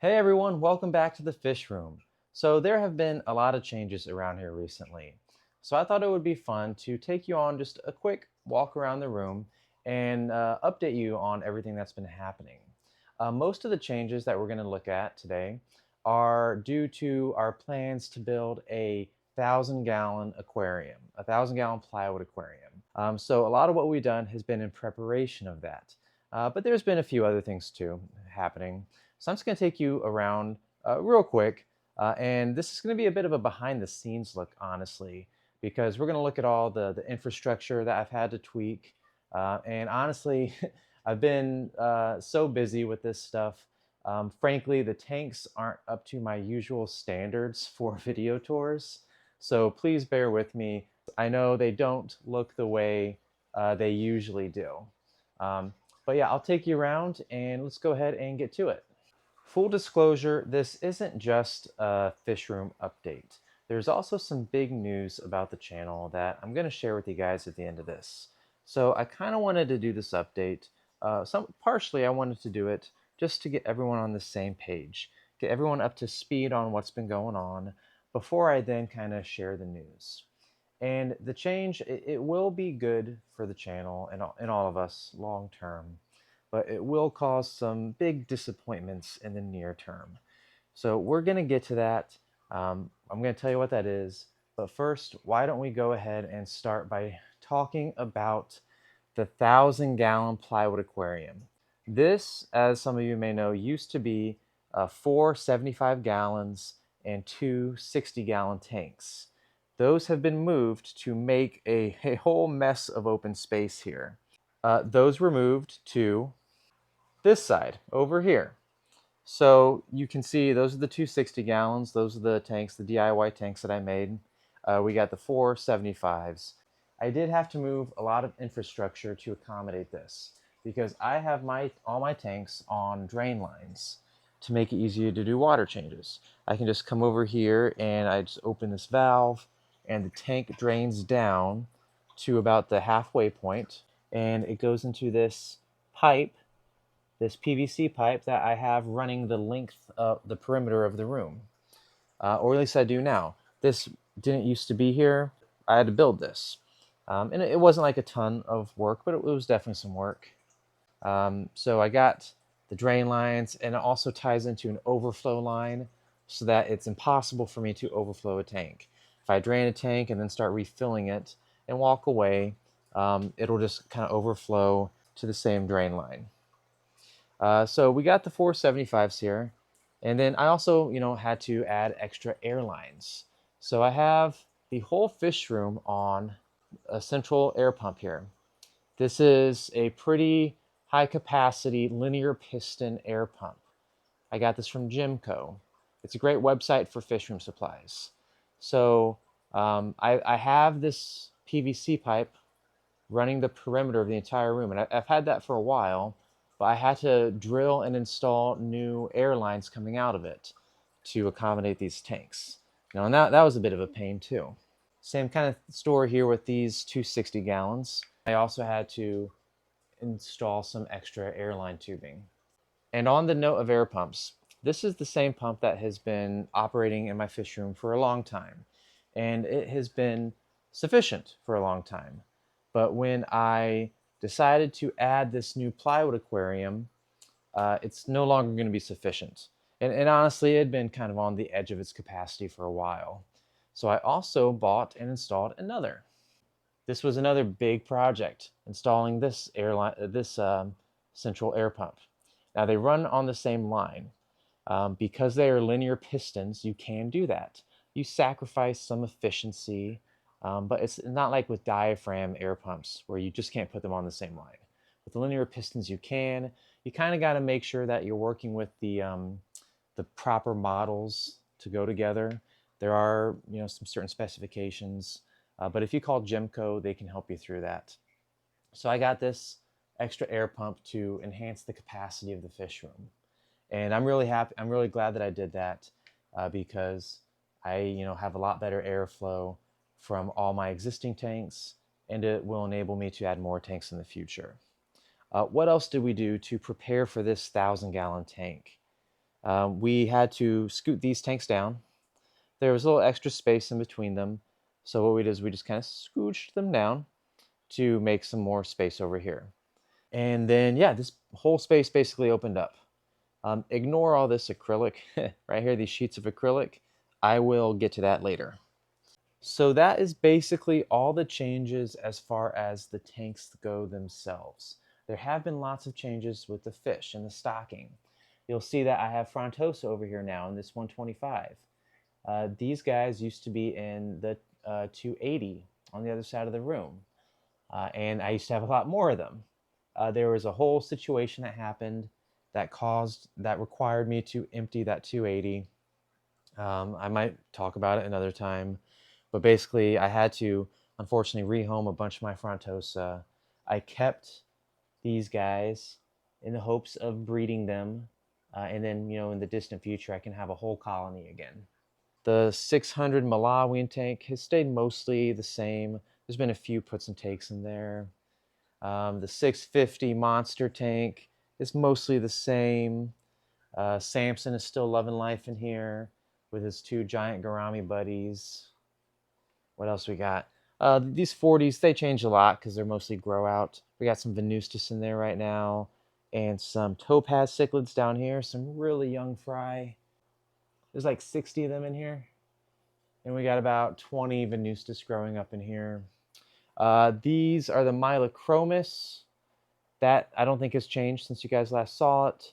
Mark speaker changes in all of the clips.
Speaker 1: Hey everyone, welcome back to the fish room. So there have been a lot of changes around here recently. So I thought it would be fun to take you on just a quick walk around the room and update you on everything that's been happening. Most of the changes that we're going to look at today are due to our plans to build a 1,000-gallon aquarium, a 1,000-gallon plywood aquarium. So a lot of what we've done has been in preparation of that. But there's been a few other things too happening. So I'm just going to take you around real quick. And this is going to be a bit of a behind the scenes look, honestly, because we're going to look at all the infrastructure that I've had to tweak. And honestly, I've been so busy with this stuff. Frankly, the tanks aren't up to my usual standards for video tours. So please bear with me. I know they don't look the way they usually do. Um, but yeah, I'll take you around and let's go ahead and get to it. Full disclosure, this isn't just a fish room update. There's also some big news about the channel that I'm going to share with you guys at the end of this. So I kind of wanted to do this update. Partially I wanted to do it just to get everyone on the same page, get everyone up to speed on what's been going on before I then kind of share the news. And the change, it will be good for the channel and all of us long term, but it will cause some big disappointments in the near term. So we're going to get to that. I'm going to tell you what that is. But first, why don't we go ahead and start by talking about the 1,000-gallon plywood aquarium. This, as some of you may know, used to be four 75 gallons and two 60-gallon tanks. Those have been moved to make a whole mess of open space here. Those were moved to this side over here. So you can see those are the two 60 gallons. Those are the tanks, the DIY tanks that I made. We got the four 75s. I did have to move a lot of infrastructure to accommodate this because I have all my tanks on drain lines to make it easier to do water changes. I can just come over here and I just open this valve and the tank drains down to about the halfway point and it goes into this pipe, this PVC pipe that I have running the length of the perimeter of the room, or at least I do now. This didn't used to be here. I had to build this. And it wasn't like a ton of work, but it was definitely some work. So I got the drain lines, and it also ties into an overflow line so that it's impossible for me to overflow a tank. If I drain a tank and then start refilling it and walk away, it'll just kind of overflow to the same drain line. So we got the 475s here. And then I also, had to add extra air lines. So I have the whole fish room on a central air pump here. This is a pretty high capacity linear piston air pump. I got this from Gemco. It's a great website for fish room supplies. So I have this PVC pipe running the perimeter of the entire room. And I've had that for a while, but I had to drill and install new air lines coming out of it to accommodate these tanks. And that was a bit of a pain too. Same kind of story here with these 260 gallons. I also had to install some extra airline tubing. And on the note of air pumps, this is the same pump that has been operating in my fish room for a long time. And it has been sufficient for a long time. But when I decided to add this new plywood aquarium, it's no longer going to be sufficient. And honestly, it had been kind of on the edge of its capacity for a while. So I also bought and installed another. This was another big project, installing this central air pump. Now they run on the same line. Because they are linear pistons, you can do that. You sacrifice some efficiency, but it's not like with diaphragm air pumps where you just can't put them on the same line. With the linear pistons, you can. You kind of got to make sure that you're working with the proper models to go together. There are some certain specifications, but if you call Gemco, they can help you through that. So I got this extra air pump to enhance the capacity of the fish room. And I'm really happy. I'm really glad that I did that because I, have a lot better airflow from all my existing tanks, and it will enable me to add more tanks in the future. What else did we do to prepare for this 1,000-gallon tank? We had to scoot these tanks down. There was a little extra space in between them. So what we did is we just kind of scooched them down to make some more space over here. And then, yeah, this whole space basically opened up. Ignore all this acrylic right here, these sheets of acrylic. I will get to that later. So that is basically all the changes as far as the tanks go themselves. There have been lots of changes with the fish and the stocking. You'll see that I have Frontosa over here now in this 125. These guys used to be in the 280 on the other side of the room. And I used to have a lot more of them. There was a whole situation that happened that required me to empty that 280. I might talk about it another time, but basically I had to unfortunately rehome a bunch of my Frontosa. I kept these guys in the hopes of breeding them, and then in the distant future I can have a whole colony again. The 600 Malawian tank has stayed mostly the same. There's been a few puts and takes in there. The 650 monster tank is mostly the same. Samson is still loving life in here with his two giant gourami buddies. What else we got? These 40s, they change a lot because they're mostly grow out. We got some Venustus in there right now and some topaz cichlids down here, some really young fry. There's like 60 of them in here. And we got about 20 Venustus growing up in here. These are the Mylochromis. That I don't think has changed since you guys last saw it.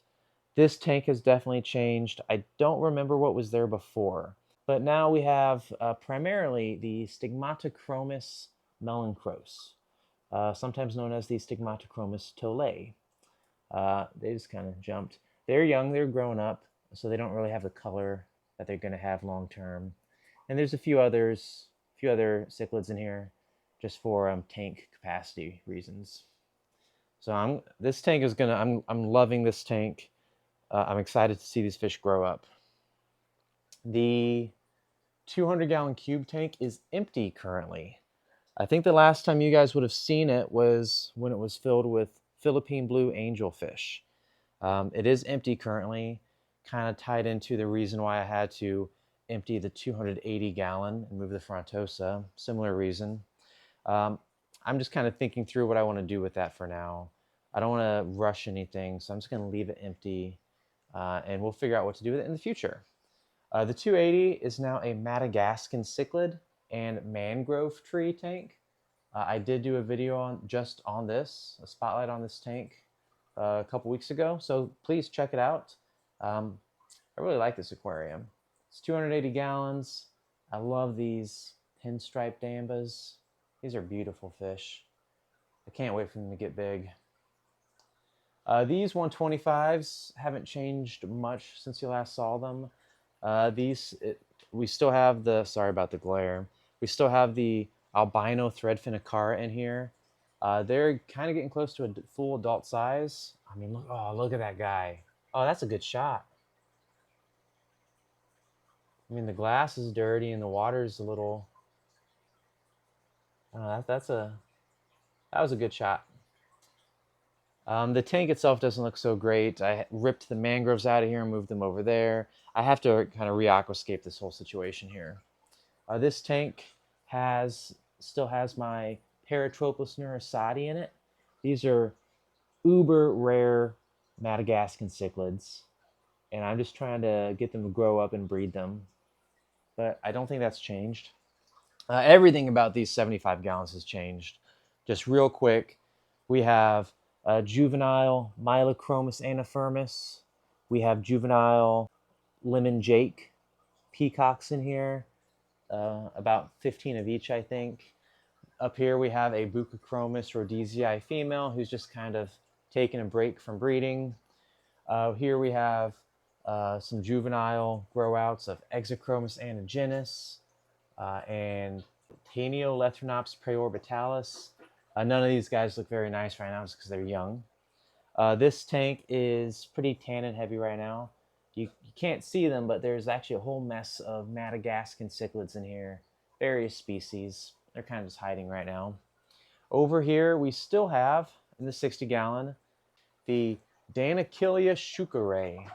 Speaker 1: This tank has definitely changed. I don't remember what was there before. But now we have primarily the Stigmatochromis melancros, sometimes known as the Stigmatochromis tollet. They just kind of jumped. They're young, they're grown up, so they don't really have the color that they're going to have long term. And there's a few other cichlids in here, just for tank capacity reasons. So this tank is gonna. I'm loving this tank. I'm excited to see these fish grow up. The 200-gallon cube tank is empty currently. I think the last time you guys would have seen it was when it was filled with Philippine blue angelfish. It is empty currently, kind of tied into the reason why I had to empty the 280-gallon and move the Frontosa. Similar reason. I'm just kind of thinking through what I want to do with that for now. I don't want to rush anything, so I'm just going to leave it empty, and we'll figure out what to do with it in the future. The 280 is now a Madagascan cichlid and mangrove tree tank. I did do a video just on this, a spotlight on this tank, a couple weeks ago, so please check it out. I really like this aquarium. It's 280 gallons. I love these pinstripe dambas. These are beautiful fish. I can't wait for them to get big. These 125s haven't changed much since you last saw them. We still have sorry about the glare. We still have the albino threadfin acara in here. They're kind of getting close to a full adult size. I mean, look at that guy. Oh, that's a good shot. I mean, the glass is dirty and the water's a little. That was a good shot. The tank itself doesn't look so great. I ripped the mangroves out of here and moved them over there. I have to kind of re-aquascape this whole situation here. This tank still has my Paratroplus neurosati in it. These are uber rare Madagascan cichlids, and I'm just trying to get them to grow up and breed them. But I don't think that's changed. Everything about these 75 gallons has changed. Just real quick, we have juvenile Mylochromis anaphermis. We have juvenile lemon jake peacocks in here, about 15 of each, I think. Up here we have a Buccochromis rhodesii female who's just kind of taking a break from breeding. Here we have some juvenile grow-outs of Exochromis anagenus and Taeniolethronops praeorbitalis. None of these guys look very nice right now just because they're young. This tank is pretty tannin heavy right now. You can't see them, but there's actually a whole mess of Madagascan cichlids in here. Various species. They're kind of just hiding right now. Over here, we still have, in the 60-gallon, the Danakillia shukare.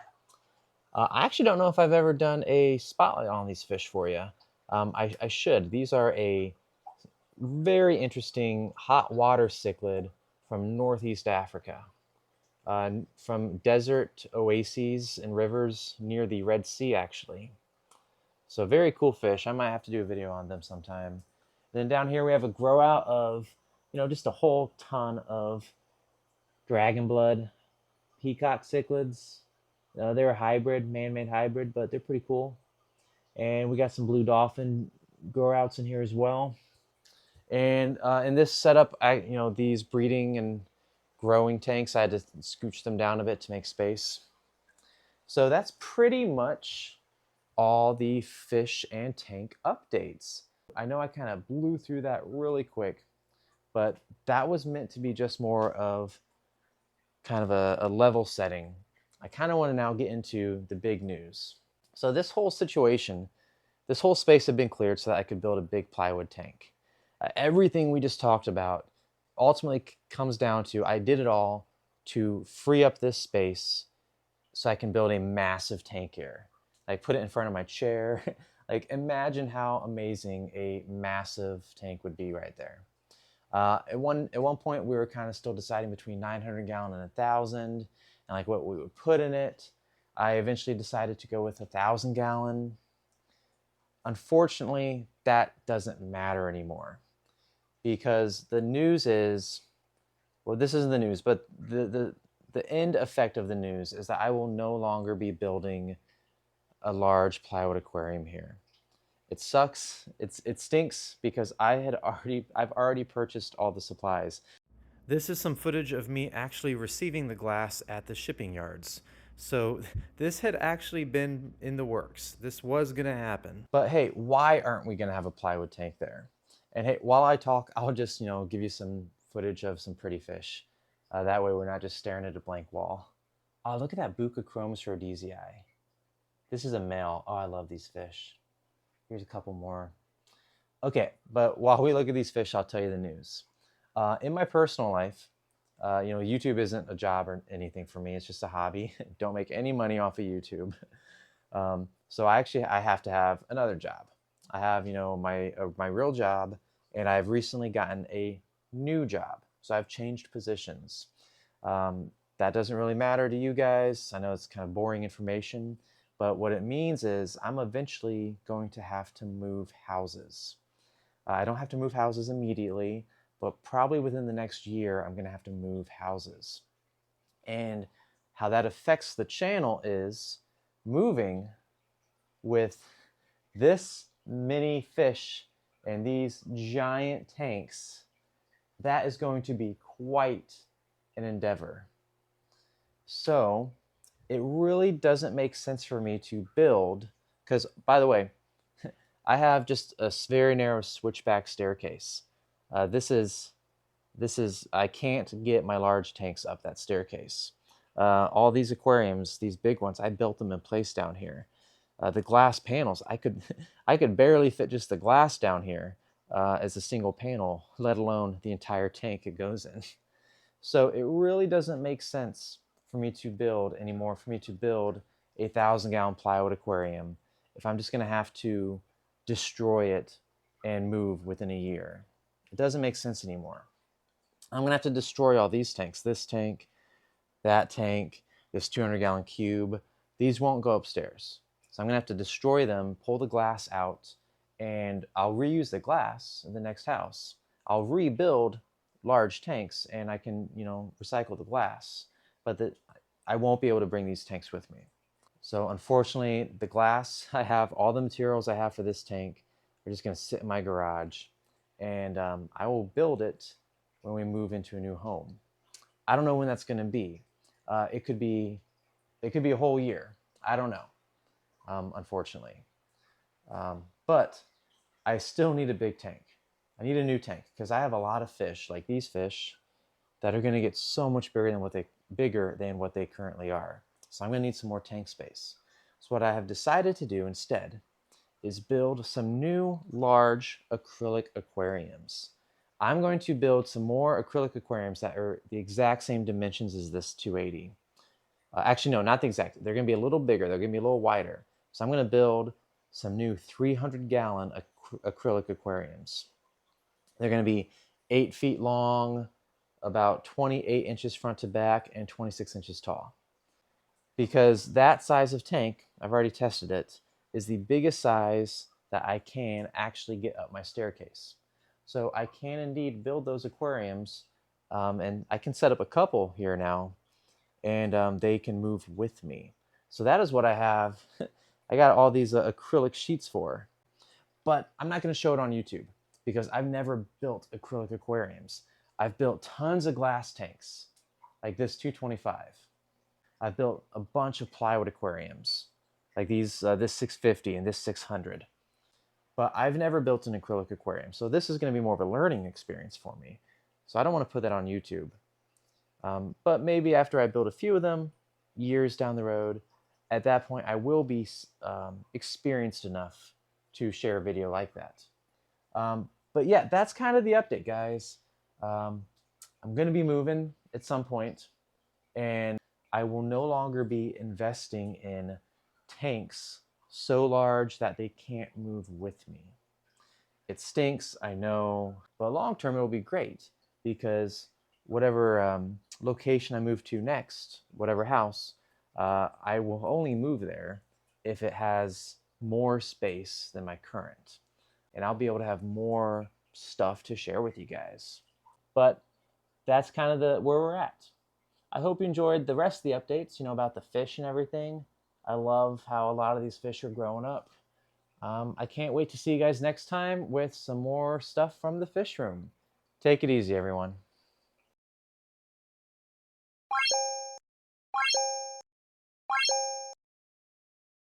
Speaker 1: I actually don't know if I've ever done a spotlight on these fish for you. I should. These are a very interesting hot water cichlid from Northeast Africa, from desert oases and rivers near the Red Sea, actually. So very cool fish. I might have to do a video on them sometime. Then down here we have a grow out of, just a whole ton of dragon blood peacock cichlids. They're a hybrid, man-made hybrid, but they're pretty cool. And we got some blue dolphin grow outs in here as well. And in this setup, these breeding and growing tanks, I had to scooch them down a bit to make space. So that's pretty much all the fish and tank updates. I know I kind of blew through that really quick, but that was meant to be just more of kind of a level setting. I kind of want to now get into the big news. So this whole situation, this whole space had been cleared so that I could build a big plywood tank. Everything we just talked about ultimately comes down to I did it all to free up this space so I can build a massive tank here. Like put it in front of my chair. Like imagine how amazing a massive tank would be right there. At one point we were kind of still deciding between 900 gallon and 1,000 and like what we would put in it. I eventually decided to go with 1,000 gallon. Unfortunately, that doesn't matter anymore because the news is, well, this isn't the news, but the end effect of the news is that I will no longer be building a large plywood aquarium here. It sucks. It stinks because I've already purchased all the supplies. This is some footage of me actually receiving the glass at the shipping yards. So this had actually been in the works. This was gonna happen. But hey, why aren't we gonna have a plywood tank there? And hey, while I talk, I'll just, give you some footage of some pretty fish. That way we're not just staring at a blank wall. Oh, look at that Buccochromis rhodesii. This is a male. Oh, I love these fish. Here's a couple more. Okay, but while we look at these fish, I'll tell you the news. In my personal life, YouTube isn't a job or anything for me. It's just a hobby. Don't make any money off of YouTube. So I have to have another job. I have, my real job, and I've recently gotten a new job. So I've changed positions. That doesn't really matter to you guys. I know it's kind of boring information, but what it means is I'm eventually going to have to move houses. I don't have to move houses immediately, but probably within the next year, I'm going to have to move houses. And how that affects the channel is moving with this many fish and these giant tanks. That is going to be quite an endeavor. So it really doesn't make sense for me to build, because by the way, I have just a very narrow switchback staircase. This is I can't get my large tanks up that staircase. All these aquariums, these big ones, I built them in place down here. The glass panels, I could I could barely fit just the glass down here as a single panel, let alone the entire tank it goes in. So it really doesn't make sense for me to build anymore, for me to build a 1,000-gallon plywood aquarium if I'm just going to have to destroy it and move within a year. It doesn't make sense anymore. I'm going to have to destroy all these tanks. This tank, that tank, this 200-gallon cube. These won't go upstairs. So I'm going to have to destroy them, pull the glass out, and I'll reuse the glass in the next house. I'll rebuild large tanks and I can, recycle the glass. But I won't be able to bring these tanks with me. So unfortunately, the glass, I have all the materials I have for this tank are just going to sit in my garage, and I will build it when we move into a new home. I don't know when that's going to be. It could be a whole year. I don't know, unfortunately. But I still need a big tank. I need a new tank because I have a lot of fish, like these fish, that are going to get so much bigger than what they currently are. So I'm going to need some more tank space. So what I have decided to do instead is build some new large acrylic aquariums. I'm going to build some more acrylic aquariums that are the exact same dimensions as this 280. Actually, no, not the exact. They're going to be a little bigger. They're going to be a little wider. So I'm going to build some new 300-gallon acrylic aquariums. They're going to be 8 feet long, about 28 inches front to back, and 26 inches tall. Because that size of tank, I've already tested it, is the biggest size that I can actually get up my staircase. So I can indeed build those aquariums, and I can set up a couple here now, and they can move with me. So that is what I have. I got all these acrylic sheets for, but I'm not going to show it on YouTube because I've never built acrylic aquariums. I've built tons of glass tanks, like this 225. I've built a bunch of plywood aquariums, like this 650 and this 600. But I've never built an acrylic aquarium, so this is going to be more of a learning experience for me. So I don't want to put that on YouTube. But maybe after I build a few of them, years down the road, at that point I will be experienced enough to share a video like that. But yeah, that's kind of the update, guys. I'm going to be moving at some point, and I will no longer be investing in tanks so large that they can't move with me. It stinks, I know, but long term it'll be great because whatever location I move to next, whatever house, I will only move there if it has more space than my current. And I'll be able to have more stuff to share with you guys. But that's kind of where we're at. I hope you enjoyed the rest of the updates, about the fish and everything. I love how a lot of these fish are growing up. I can't wait to see you guys next time with some more stuff from the fish room. Take it easy, everyone.